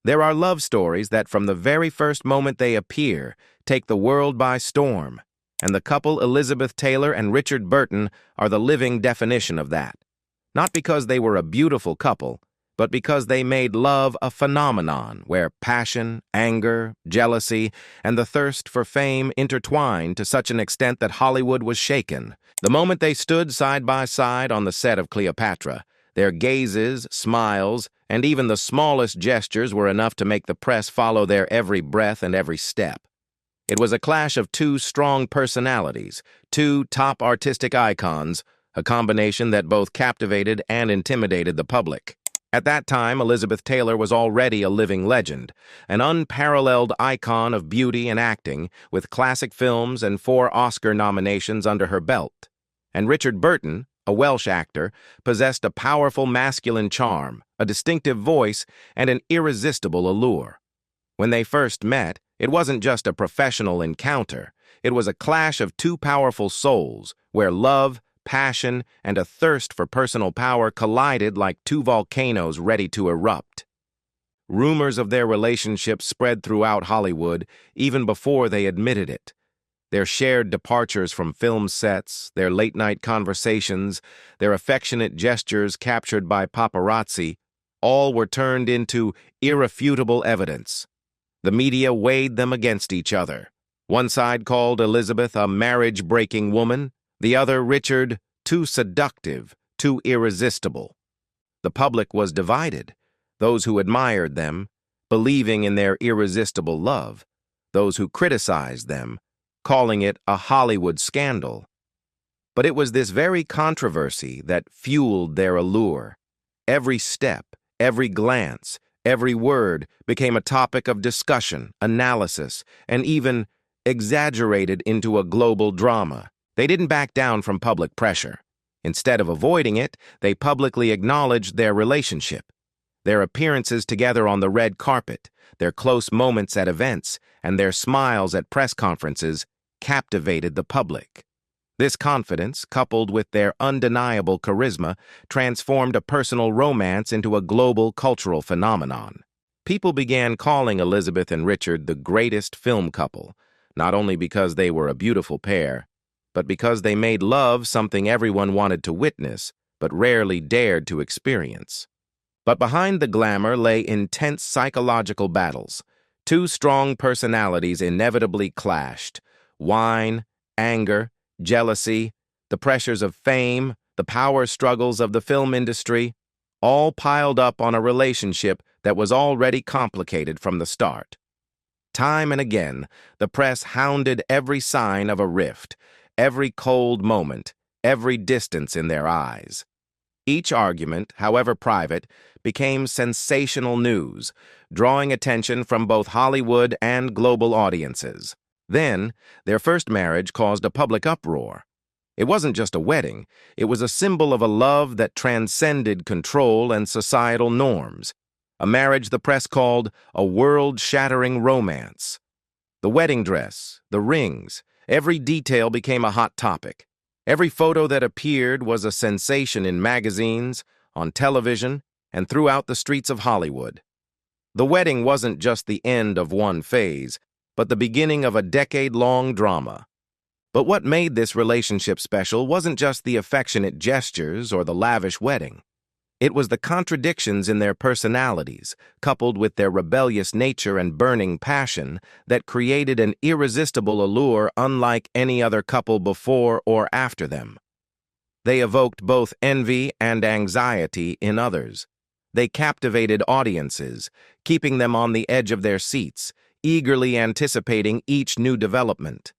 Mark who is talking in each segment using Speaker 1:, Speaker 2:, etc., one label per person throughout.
Speaker 1: There are love stories that from the very first moment they appear, take the world by storm, and the couple Elizabeth Taylor and Richard Burton are the living definition of that. Not because they were a beautiful couple, but because they made love a phenomenon where passion, anger, jealousy, and the thirst for fame intertwined to such an extent that Hollywood was shaken. The moment they stood side by side on the set of Cleopatra, their gazes, smiles, and even the smallest gestures were enough to make the press follow their every breath and every step. It was a clash of two strong personalities, two top artistic icons, a combination that both captivated and intimidated the public. At that time, Elizabeth Taylor was already a living legend, an unparalleled icon of beauty and acting, with classic films and 4 Oscar nominations under her belt. And Richard Burton, a Welsh actor, possessed a powerful masculine charm, a distinctive voice, and an irresistible allure. When they first met, it wasn't just a professional encounter. It was a clash of two powerful souls, where love, passion, and a thirst for personal power collided like two volcanoes ready to erupt. Rumors of their relationship spread throughout Hollywood even before they admitted it. Their shared departures from film sets, their late-night conversations, their affectionate gestures captured by paparazzi, all were turned into irrefutable evidence. The media weighed them against each other. One side called Elizabeth a marriage-breaking woman, the other Richard too seductive, too irresistible. The public was divided, those who admired them, believing in their irresistible love, those who criticized them, calling it a Hollywood scandal. But it was this very controversy that fueled their allure. Every step, every glance, every word became a topic of discussion, analysis, and even exaggerated into a global drama. They didn't back down from public pressure. Instead of avoiding it, they publicly acknowledged their relationship. Their appearances together on the red carpet, their close moments at events, and their smiles at press conferences captivated the public. This confidence, coupled with their undeniable charisma, transformed a personal romance into a global cultural phenomenon. People began calling Elizabeth and Richard the greatest film couple, not only because they were a beautiful pair, but because they made love something everyone wanted to witness, but rarely dared to experience. But behind the glamour lay intense psychological battles. Two strong personalities inevitably clashed. Wine, anger, jealousy, the pressures of fame, the power struggles of the film industry, all piled up on a relationship that was already complicated from the start. Time and again, the press hounded every sign of a rift, every cold moment, every distance in their eyes. Each argument, however private, became sensational news, drawing attention from both Hollywood and global audiences. Then, their first marriage caused a public uproar. It wasn't just a wedding, it was a symbol of a love that transcended control and societal norms, a marriage the press called a world-shattering romance. The wedding dress, the rings, every detail became a hot topic. Every photo that appeared was a sensation in magazines, on television, and throughout the streets of Hollywood. The wedding wasn't just the end of one phase, but the beginning of a decade-long drama. But what made this relationship special wasn't just the affectionate gestures or the lavish wedding. It was the contradictions in their personalities, coupled with their rebellious nature and burning passion, that created an irresistible allure unlike any other couple before or after them. They evoked both envy and anxiety in others. They captivated audiences, keeping them on the edge of their seats, eagerly anticipating each new development.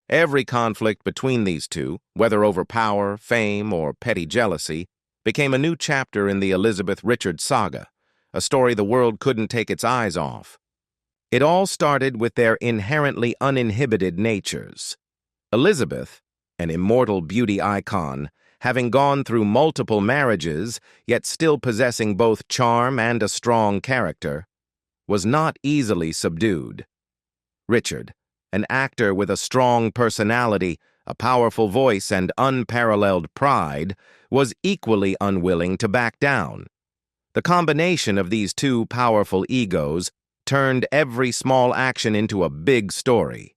Speaker 1: Every conflict between these two, whether over power, fame, or petty jealousy, became a new chapter in the Elizabeth-Richard saga, a story the world couldn't take its eyes off. It all started with their inherently uninhibited natures. Elizabeth, an immortal beauty icon, having gone through multiple marriages, yet still possessing both charm and a strong character, was not easily subdued. Richard, an actor with a strong personality, a powerful voice, and unparalleled pride, was equally unwilling to back down. The combination of these two powerful egos turned every small action into a big story.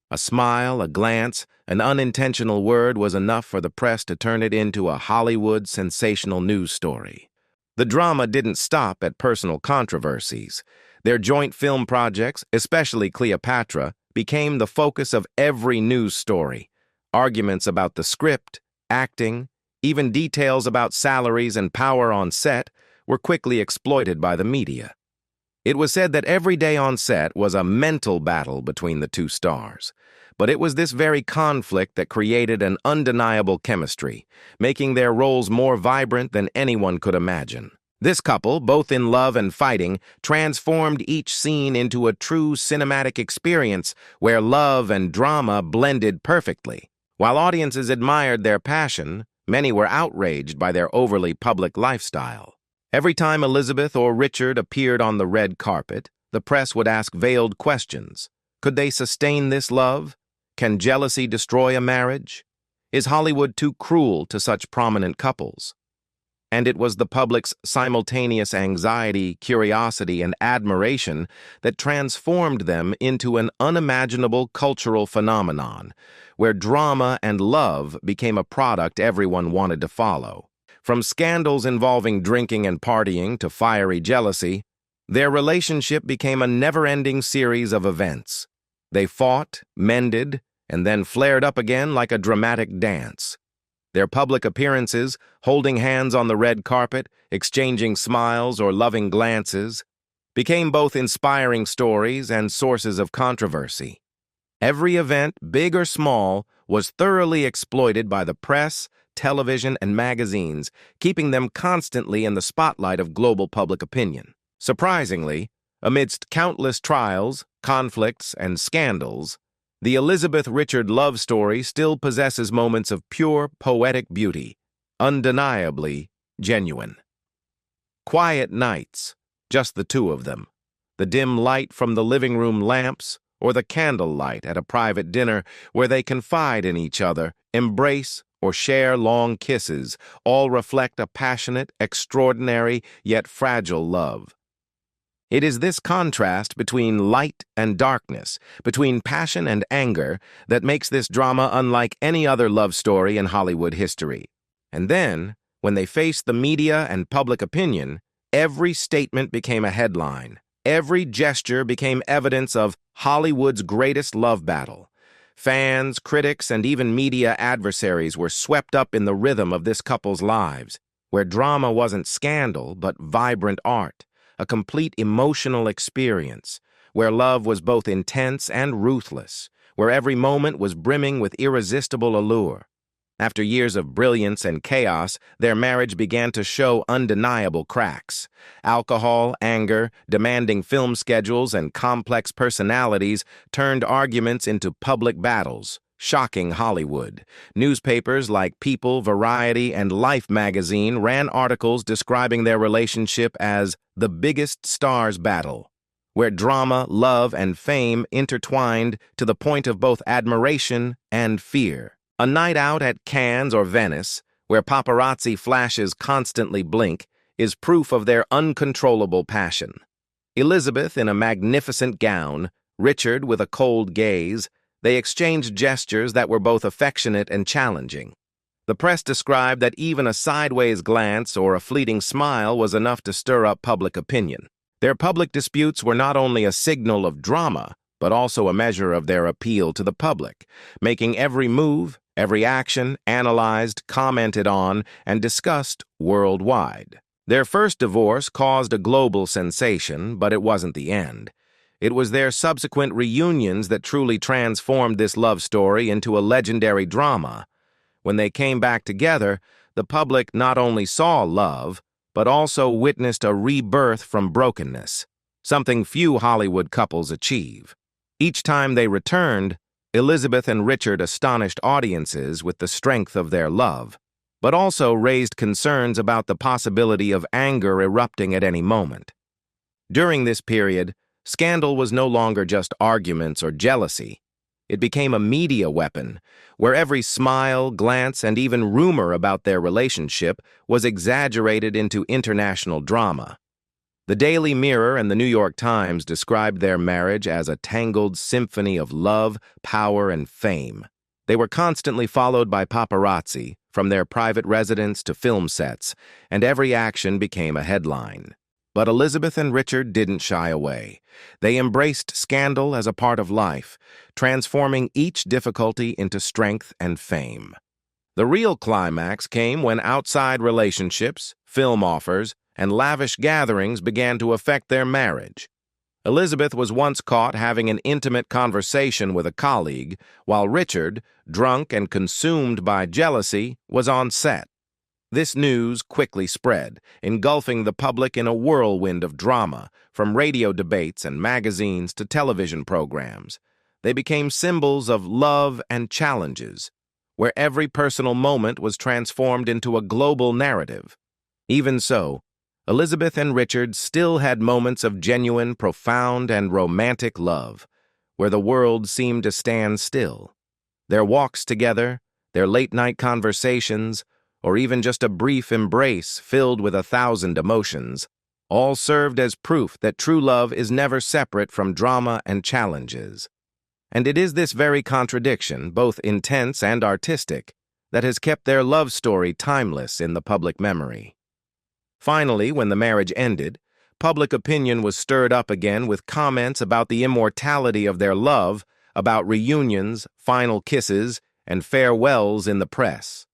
Speaker 1: A smile, a glance, an unintentional word was enough for the press to turn it into a Hollywood sensational news story. The drama didn't stop at personal controversies. Their joint film projects, especially Cleopatra, became the focus of every news story. Arguments about the script, acting, even details about salaries and power on set were quickly exploited by the media. It was said that every day on set was a mental battle between the two stars. But it was this very conflict that created an undeniable chemistry, making their roles more vibrant than anyone could imagine. This couple, both in love and fighting, transformed each scene into a true cinematic experience where love and drama blended perfectly. While audiences admired their passion, many were outraged by their overly public lifestyle. Every time Elizabeth or Richard appeared on the red carpet, the press would ask veiled questions. Could they sustain this love? Can jealousy destroy a marriage? Is Hollywood too cruel to such prominent couples? And it was the public's simultaneous anxiety, curiosity, and admiration that transformed them into an unimaginable cultural phenomenon, where drama and love became a product everyone wanted to follow. From scandals involving drinking and partying to fiery jealousy, their relationship became a never-ending series of events. They fought, mended, and then flared up again like a dramatic dance. Their public appearances, holding hands on the red carpet, exchanging smiles or loving glances, became both inspiring stories and sources of controversy. Every event, big or small, was thoroughly exploited by the press, television, and magazines, keeping them constantly in the spotlight of global public opinion. Surprisingly, amidst countless trials, conflicts, and scandals, the Elizabeth-Richard love story still possesses moments of pure, poetic beauty, undeniably genuine. Quiet nights, just the two of them, the dim light from the living room lamps, or the candlelight at a private dinner where they confide in each other, embrace, or share long kisses, all reflect a passionate, extraordinary, yet fragile love. It is this contrast between light and darkness, between passion and anger, that makes this drama unlike any other love story in Hollywood history. And then, when they faced the media and public opinion, every statement became a headline. Every gesture became evidence of Hollywood's greatest love battle. Fans, critics, and even media adversaries were swept up in the rhythm of this couple's lives, where drama wasn't scandal but vibrant art, a complete emotional experience, where love was both intense and ruthless, where every moment was brimming with irresistible allure. After years of brilliance and chaos, their marriage began to show undeniable cracks. Alcohol, anger, demanding film schedules, and complex personalities turned arguments into public battles, shocking Hollywood. Newspapers like People, Variety, and Life magazine ran articles describing their relationship as the biggest stars battle, where drama, love, and fame intertwined to the point of both admiration and fear. A night out at Cannes or Venice, where paparazzi flashes constantly blink, is proof of their uncontrollable passion. Elizabeth in a magnificent gown, Richard with a cold gaze, they exchanged gestures that were both affectionate and challenging. The press described that even a sideways glance or a fleeting smile was enough to stir up public opinion. Their public disputes were not only a signal of drama, but also a measure of their appeal to the public, making every move, every action analyzed, commented on, and discussed worldwide. Their first divorce caused a global sensation, but it wasn't the end. It was their subsequent reunions that truly transformed this love story into a legendary drama. When they came back together, the public not only saw love, but also witnessed a rebirth from brokenness, something few Hollywood couples achieve. Each time they returned, Elizabeth and Richard astonished audiences with the strength of their love, but also raised concerns about the possibility of anger erupting at any moment. During this period, scandal was no longer just arguments or jealousy. It became a media weapon, where every smile, glance, and even rumor about their relationship was exaggerated into international drama. The Daily Mirror and the New York Times described their marriage as a tangled symphony of love, power, and fame. They were constantly followed by paparazzi, from their private residence to film sets, and every action became a headline. But Elizabeth and Richard didn't shy away. They embraced scandal as a part of life, transforming each difficulty into strength and fame. The real climax came when outside relationships, film offers, and lavish gatherings began to affect their marriage. Elizabeth was once caught having an intimate conversation with a colleague, while Richard, drunk and consumed by jealousy, was on set. This news quickly spread, engulfing the public in a whirlwind of drama, from radio debates and magazines to television programs. They became symbols of love and challenges, where every personal moment was transformed into a global narrative. Even so, Elizabeth and Richard still had moments of genuine, profound, and romantic love, where the world seemed to stand still. Their walks together, their late-night conversations, or even just a brief embrace filled with 1,000 emotions, all served as proof that true love is never separate from drama and challenges. And it is this very contradiction, both intense and artistic, that has kept their love story timeless in the public memory. Finally, when the marriage ended, public opinion was stirred up again with comments about the immortality of their love, about reunions, final kisses, and farewells in the press.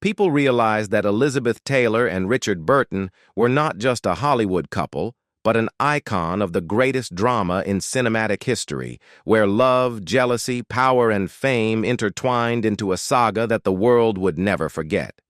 Speaker 1: People realized that Elizabeth Taylor and Richard Burton were not just a Hollywood couple, but an icon of the greatest drama in cinematic history, where love, jealousy, power, and fame intertwined into a saga that the world would never forget.